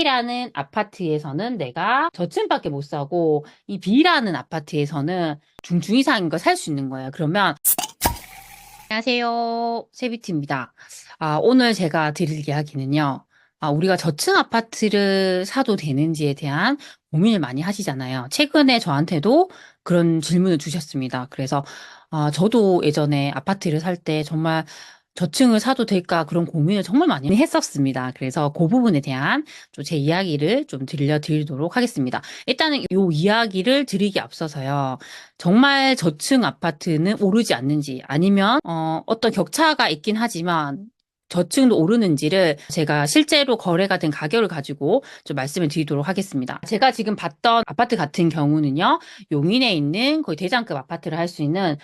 A라는 아파트에서는 내가 저층밖에 못 사고 이 B라는 아파트에서는 중증 이상인 거 살 수 있는 거예요. 그러면 안녕하세요. 세비트입니다. 오늘 제가 드릴 이야기는요. 우리가 저층 아파트를 사도 되는지에 대한 고민을 많이 하시잖아요. 최근에 저한테도 그런 질문을 주셨습니다. 그래서 저도 예전에 아파트를 살 때 정말 저층을 사도 될까 그런 고민을 정말 많이 했었습니다. 그래서 그 부분에 대한 좀 제 이야기를 좀 들려드리도록 하겠습니다. 일단은 이 이야기를 드리기 앞서서요. 정말 저층 아파트는 오르지 않는지 아니면 어떤 격차가 있긴 하지만 저층도 오르는지를 제가 실제로 거래가 된 가격을 가지고 좀 말씀을 드리도록 하겠습니다. 제가 지금 봤던 아파트 같은 경우는요. 용인에 있는 거의 대장급 아파트를 할 수 있는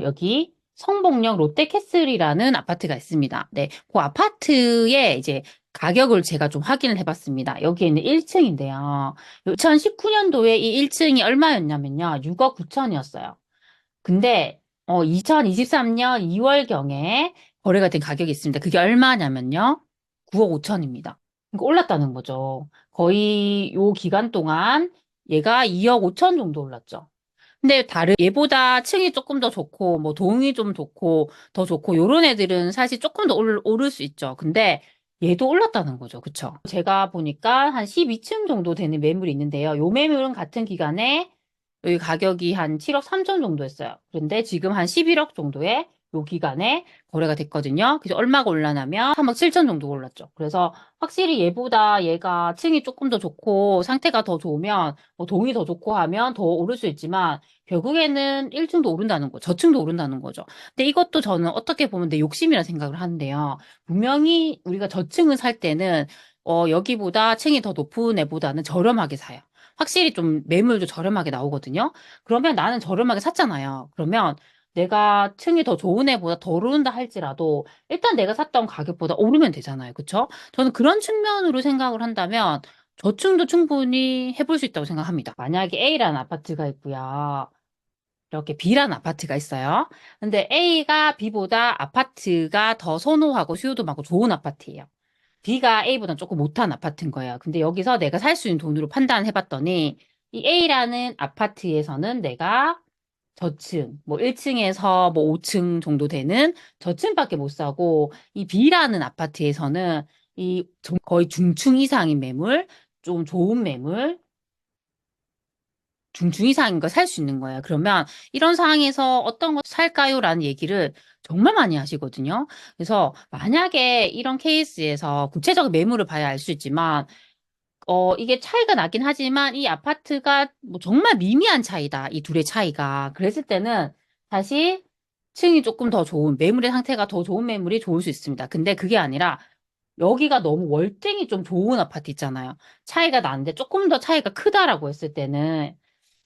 여기 성복역 롯데캐슬이라는 아파트가 있습니다. 네, 그 아파트의 이제 가격을 제가 좀 확인을 해봤습니다. 여기에 있는 1층인데요. 2019년도에 이 1층이 얼마였냐면요. 6억 9천이었어요. 근데 2023년 2월경에 거래가 된 가격이 있습니다. 그게 얼마냐면요. 9억 5천입니다. 그러니까 올랐다는 거죠. 거의 요 기간 동안 얘가 2억 5천 정도 올랐죠. 근데 다른 얘보다 층이 조금 더 좋고 뭐 동이 좀 좋고 더 좋고 요런 애들은 사실 조금 더 오를 수 있죠. 근데 얘도 올랐다는 거죠. 그쵸? 제가 보니까 한 12층 정도 되는 매물이 있는데요. 요 매물은 같은 기간에 여기 가격이 한 7억 3천 정도 했어요. 그런데 지금 한 11억 정도의 요 기간에 거래가 됐거든요. 그래서 얼마가 올라나면 3억 7천 정도 올랐죠. 그래서 확실히 얘보다 얘가 층이 조금 더 좋고 상태가 더 좋으면 뭐 동이 더 좋고 하면 더 오를 수 있지만 결국에는 1층도 오른다는 거, 저층도 오른다는 거죠. 근데 이것도 저는 어떻게 보면 내 욕심이라 생각을 하는데요. 분명히 우리가 저층을 살 때는 여기보다 층이 더 높은 애보다는 저렴하게 사요. 확실히 좀 매물도 저렴하게 나오거든요. 그러면 나는 저렴하게 샀잖아요. 그러면 내가 층이 더 좋은 애보다 더 오른다 할지라도 일단 내가 샀던 가격보다 오르면 되잖아요. 그쵸? 저는 그런 측면으로 생각을 한다면 저층도 충분히 해볼 수 있다고 생각합니다. 만약에 A라는 아파트가 있고요. 이렇게 B라는 아파트가 있어요. 근데 A가 B보다 아파트가 더 선호하고 수요도 많고 좋은 아파트예요. B가 A보다 조금 못한 아파트인 거예요. 근데 여기서 내가 살 수 있는 돈으로 판단해 봤더니 이 A라는 아파트에서는 내가 저층, 뭐 1층에서 뭐 5층 정도 되는 저층밖에 못 사고 이 B라는 아파트에서는 거의 중층 이상인 매물, 좀 좋은 매물, 중증 이상인 걸 살 수 있는 거예요. 그러면 이런 상황에서 어떤 거 살까요? 라는 얘기를 정말 많이 하시거든요. 그래서 만약에 이런 케이스에서 구체적인 매물을 봐야 알 수 있지만, 이게 차이가 나긴 하지만 이 아파트가 뭐 정말 미미한 차이다. 이 둘의 차이가. 그랬을 때는 사실 층이 조금 더 좋은, 매물의 상태가 더 좋은 매물이 좋을 수 있습니다. 근데 그게 아니라 여기가 너무 월등히 좀 좋은 아파트 있잖아요. 차이가 나는데 조금 더 차이가 크다라고 했을 때는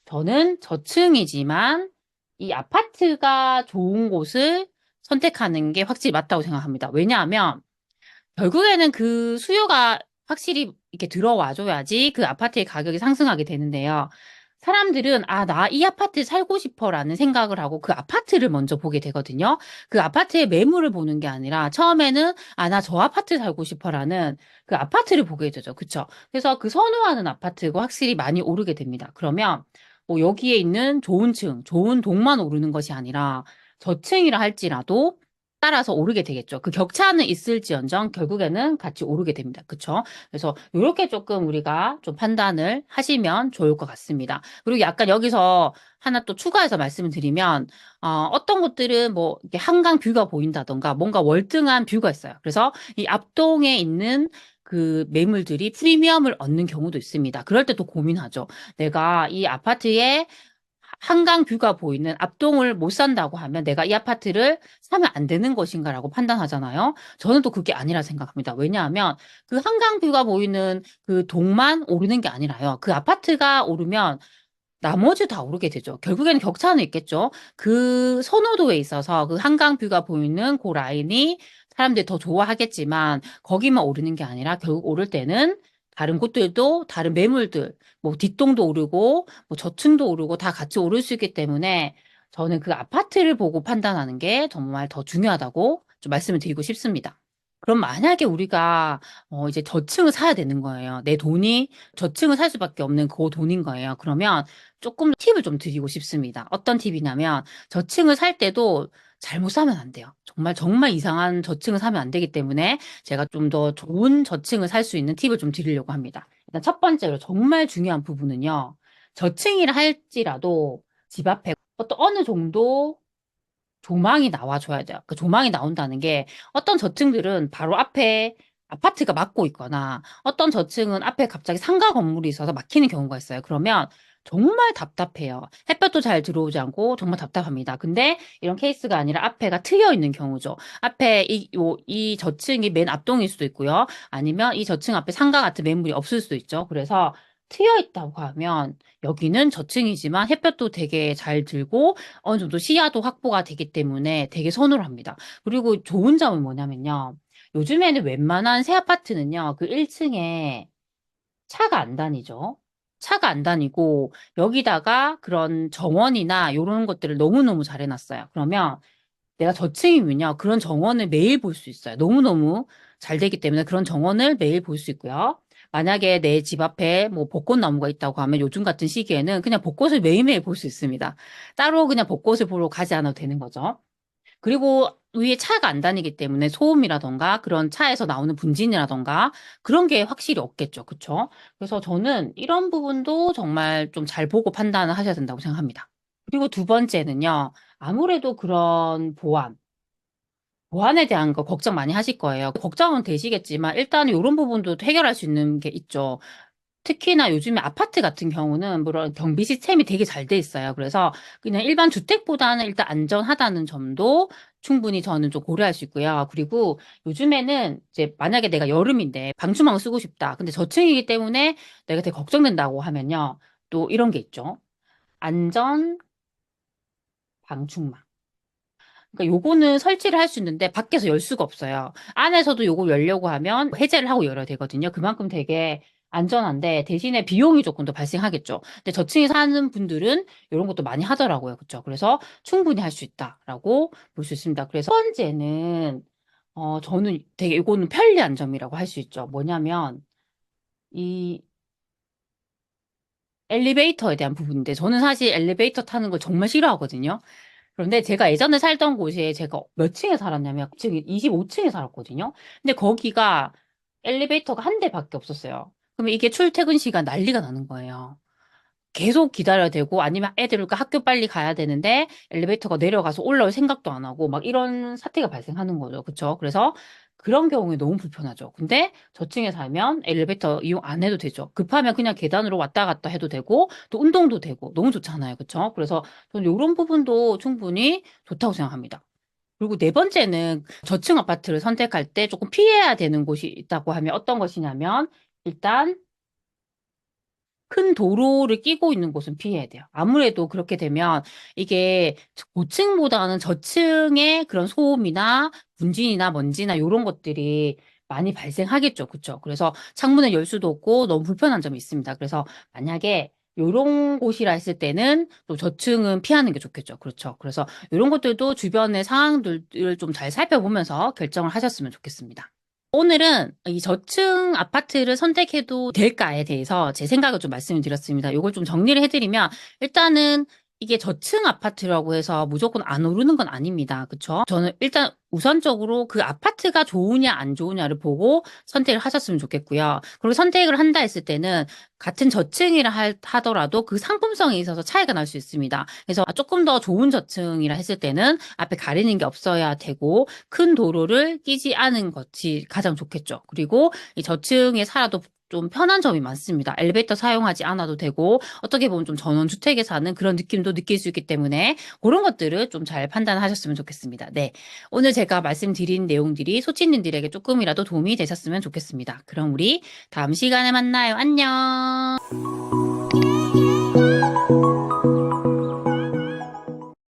저는 저층이지만 이 아파트가 좋은 곳을 선택하는 게 확실히 맞다고 생각합니다. 왜냐하면 결국에는 그 수요가 확실히 이렇게 들어와줘야지 그 아파트의 가격이 상승하게 되는데요. 사람들은, 나 이 아파트에 살고 싶어라는 생각을 하고 그 아파트를 먼저 보게 되거든요. 그 아파트의 매물을 보는 게 아니라 처음에는, 나 저 아파트에 살고 싶어라는 그 아파트를 보게 되죠. 그쵸? 그래서 그 선호하는 아파트가 확실히 많이 오르게 됩니다. 그러면 뭐 여기에 있는 좋은 층, 좋은 동만 오르는 것이 아니라 저층이라 할지라도 따라서 오르게 되겠죠. 그 격차는 있을지언정 결국에는 같이 오르게 됩니다. 그쵸? 그래서 이렇게 조금 우리가 좀 판단을 하시면 좋을 것 같습니다. 그리고 약간 여기서 하나 또 추가해서 말씀을 드리면, 어떤 곳들은 뭐 이렇게 한강 뷰가 보인다던가 뭔가 월등한 뷰가 있어요. 그래서 이 앞동에 있는 그 매물들이 프리미엄을 얻는 경우도 있습니다. 그럴 때 또 고민하죠. 내가 이 아파트에 한강 뷰가 보이는 앞동을 못 산다고 하면 내가 이 아파트를 사면 안 되는 것인가라고 판단하잖아요. 저는 또 그게 아니라 생각합니다. 왜냐하면 그 한강 뷰가 보이는 그 동만 오르는 게 아니라요. 그 아파트가 오르면 나머지 다 오르게 되죠. 결국에는 격차는 있겠죠. 그 선호도에 있어서 그 한강 뷰가 보이는 그 라인이 사람들이 더 좋아하겠지만 거기만 오르는 게 아니라 결국 오를 때는 다른 곳들도 다른 매물들, 뭐 뒷동도 오르고 뭐 저층도 오르고 다 같이 오를 수 있기 때문에 저는 그 아파트를 보고 판단하는 게 정말 더 중요하다고 좀 말씀을 드리고 싶습니다. 그럼 만약에 우리가 이제 저층을 사야 되는 거예요. 내 돈이 저층을 살 수밖에 없는 그 돈인 거예요. 그러면 조금 팁을 좀 드리고 싶습니다. 어떤 팁이냐면 저층을 살 때도 잘못 사면 안 돼요. 정말 정말 이상한 저층을 사면 안 되기 때문에 제가 좀 더 좋은 저층을 살 수 있는 팁을 좀 드리려고 합니다. 일단 첫 번째로 정말 중요한 부분은요. 저층이라 할지라도 집 앞에 어떤 어느 정도 조망이 나와줘야 돼요. 그 조망이 나온다는 게 어떤 저층들은 바로 앞에 아파트가 막고 있거나 어떤 저층은 앞에 갑자기 상가 건물이 있어서 막히는 경우가 있어요. 그러면 정말 답답해요. 햇볕도 잘 들어오지 않고 정말 답답합니다. 근데 이런 케이스가 아니라 앞에가 트여 있는 경우죠. 앞에 이 저층이 맨 앞동일 수도 있고요. 아니면 이 저층 앞에 상가 같은 매물이 없을 수도 있죠. 그래서 트여 있다고 하면 여기는 저층이지만 햇볕도 되게 잘 들고 어느 정도 시야도 확보가 되기 때문에 되게 선호를 합니다. 그리고 좋은 점은 뭐냐면요. 요즘에는 웬만한 새 아파트는요, 그 1층에 차가 안 다니죠. 차가 안 다니고 여기다가 그런 정원이나 이런 것들을 너무너무 잘 해놨어요. 그러면 내가 저층이면요, 그런 정원을 매일 볼 수 있어요. 너무너무 잘 되기 때문에 그런 정원을 매일 볼 수 있고요. 만약에 내 집 앞에 뭐 벚꽃나무가 있다고 하면 요즘 같은 시기에는 그냥 벚꽃을 매일매일 볼 수 있습니다. 따로 그냥 벚꽃을 보러 가지 않아도 되는 거죠. 그리고 위에 차가 안 다니기 때문에 소음이라던가 그런 차에서 나오는 분진이라던가 그런 게 확실히 없겠죠. 그쵸? 그래서 저는 이런 부분도 정말 좀 잘 보고 판단을 하셔야 된다고 생각합니다. 그리고 두 번째는요. 아무래도 그런 보안에 대한 거 걱정 많이 하실 거예요. 걱정은 되시겠지만 일단 이런 부분도 해결할 수 있는 게 있죠. 특히나 요즘에 아파트 같은 경우는 물론 경비 시스템이 되게 잘 돼 있어요. 그래서 그냥 일반 주택보다는 일단 안전하다는 점도 충분히 저는 좀 고려할 수 있고요. 그리고 요즘에는 이제 만약에 내가 여름인데 방충망을 쓰고 싶다. 근데 저층이기 때문에 내가 되게 걱정된다고 하면요. 또 이런 게 있죠. 안전 방충망. 그러니까 요거는 설치를 할 수 있는데 밖에서 열 수가 없어요. 안에서도 요걸 열려고 하면 해제를 하고 열어야 되거든요. 그만큼 되게 안전한데 대신에 비용이 조금 더 발생하겠죠. 근데 저층에 사는 분들은 이런 것도 많이 하더라고요. 그렇죠? 그래서 충분히 할 수 있다라고 볼 수 있습니다. 그래서 첫 번째는 저는 되게 이거는 편리한 점이라고 할 수 있죠. 뭐냐면 이 엘리베이터에 대한 부분인데 저는 사실 엘리베이터 타는 걸 정말 싫어하거든요. 그런데 제가 예전에 살던 곳에 제가 몇 층에 살았냐면 지금 25층에 살았거든요. 근데 거기가 엘리베이터가 한 대밖에 없었어요. 그러면 이게 출퇴근 시간 난리가 나는 거예요. 계속 기다려야 되고 아니면 애들과 학교 빨리 가야 되는데 엘리베이터가 내려가서 올라올 생각도 안 하고 막 이런 사태가 발생하는 거죠. 그쵸? 그래서 그런 경우에 너무 불편하죠. 근데 저층에 살면 엘리베이터 이용 안 해도 되죠. 급하면 그냥 계단으로 왔다 갔다 해도 되고 또 운동도 되고 너무 좋잖아요. 그쵸? 그래서 저는 이런 부분도 충분히 좋다고 생각합니다. 그리고 네 번째는 저층 아파트를 선택할 때 조금 피해야 되는 곳이 있다고 하면 어떤 것이냐면 일단 큰 도로를 끼고 있는 곳은 피해야 돼요. 아무래도 그렇게 되면 이게 고층보다는 저층의 그런 소음이나 분진이나 먼지나 이런 것들이 많이 발생하겠죠. 그쵸? 그래서 창문을 열 수도 없고 너무 불편한 점이 있습니다. 그래서 만약에 이런 곳이라 했을 때는 또 저층은 피하는 게 좋겠죠. 그렇죠. 그래서 이런 것들도 주변의 상황들을 좀 잘 살펴보면서 결정을 하셨으면 좋겠습니다. 오늘은 이 저층 아파트를 선택해도 될까에 대해서 제 생각을 좀 말씀을 드렸습니다. 이걸 좀 정리를 해드리면 일단은 이게 저층 아파트라고 해서 무조건 안 오르는 건 아닙니다. 그쵸? 저는 일단 우선적으로 그 아파트가 좋으냐 안 좋으냐를 보고 선택을 하셨으면 좋겠고요. 그리고 선택을 한다 했을 때는 같은 저층이라 하더라도 그 상품성에 있어서 차이가 날 수 있습니다. 그래서 조금 더 좋은 저층이라 했을 때는 앞에 가리는 게 없어야 되고 큰 도로를 끼지 않은 것이 가장 좋겠죠. 그리고 이 저층에 살아도 좀 편한 점이 많습니다. 엘리베이터 사용하지 않아도 되고 어떻게 보면 좀 전원주택에 사는 그런 느낌도 느낄 수 있기 때문에 그런 것들을 좀 잘 판단하셨으면 좋겠습니다. 네. 오늘 제가 말씀드린 내용들이 소치님들에게 조금이라도 도움이 되셨으면 좋겠습니다. 그럼 우리 다음 시간에 만나요. 안녕.